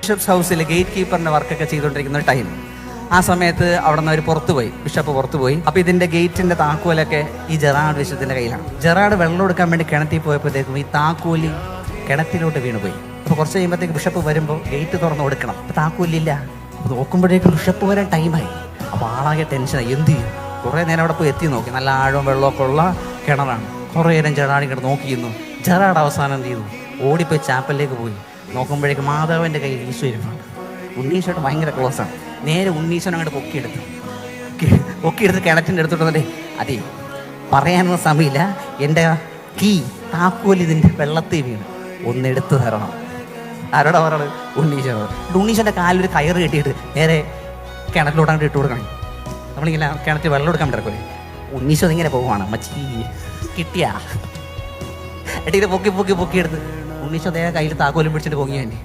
Bishops ഹൗസിൽ gate കീപ്പറിൻ്റെ വർക്കൊക്കെ ചെയ്തുകൊണ്ടിരിക്കുന്ന ടൈം. ആ സമയത്ത് അവിടെ നിന്ന് അവർ ബിഷപ്പ് പുറത്തു പോയി. അപ്പോൾ ഇതിൻ്റെ ഗേറ്റിൻ്റെ താക്കോലൊക്കെ ഈ ജെറാഡ് ബിഷപ്പിൻ്റെ കയ്യിലാണ്. ജെറാഡ് വെള്ളം എടുക്കാൻ വേണ്ടി കിണറ്റിൽ പോയപ്പോഴത്തേക്കും ഈ താക്കോലി കിണറ്റിലോട്ട് വീണുപോയി. അപ്പോൾ കുറച്ച് കഴിയുമ്പോഴത്തേക്ക് ബിഷപ്പ് വരുമ്പോൾ ഗേറ്റ് തുറന്ന് കൊടുക്കണം. അപ്പോൾ താക്കോലില്ല. അപ്പോൾ നോക്കുമ്പോഴേക്കും ബിഷപ്പ് വരാൻ ടൈമായി. അപ്പോൾ ആളാകെ ടെൻഷനായി. എന്ത് ചെയ്യും? കുറേ നേരം അവിടെ പോയി എത്തി നോക്കി. നല്ല ആഴവും വെള്ളമൊക്കെ ഉള്ള കിണറാണ്. കുറേ നേരം ജെറാഡ് ഇങ്ങോട്ട് നോക്കിയിരുന്നു. ജെറാഡ് അവസാനം എന്ത് ചെയ്തു? ഓടിപ്പോയി ചാപ്പലിലേക്ക് പോയി. നോക്കുമ്പോഴേക്കും മാധവൻ്റെ കയ്യിൽ ഈശോ ഇരിപ്പുണ്ട്. ഉണ്ണീശോട്ട് ഭയങ്കര ക്ലോസാണ്. നേരെ ഉണ്ണീശോനെ അങ്ങോട്ട് പൊക്കിയെടുത്ത് കിണറ്റിൻ്റെ അടുത്തോട്ട് വന്നിട്ട്, അതെ പറയാനൊന്നും സമയമില്ല, എൻ്റെ താക്കോൽ ഇതിൻ്റെ വെള്ളത്തിൽ വീണ്, ഒന്നെടുത്ത് തരണം. ആരോടാ പറയണത്? ഉണ്ണീശോനോട്. ഉണ്ണീശോൻ്റെ കാലിലൊരു കയറ് കെട്ടിയിട്ട് നേരെ കിണറ്റിലോട്ട് അങ്ങോട്ട് ഇട്ട് കൊടുക്കണം. നമ്മളിങ്ങനെ കിണറ്റിൽ വെള്ളം എടുക്കാൻ പറ്റില്ലേ? ഉണ്ണീശോ ഇങ്ങനെ പോവുകയാണ്. മച്ചി കിട്ടിയാ എട്ടിങ്ങനെ പൊക്കിയെടുത്ത് ഉണ്ണീശോ അദ്ദേഹം കയ്യിൽ താക്കോലും പിടിച്ചിട്ട് പൊങ്ങി വേണ്ടി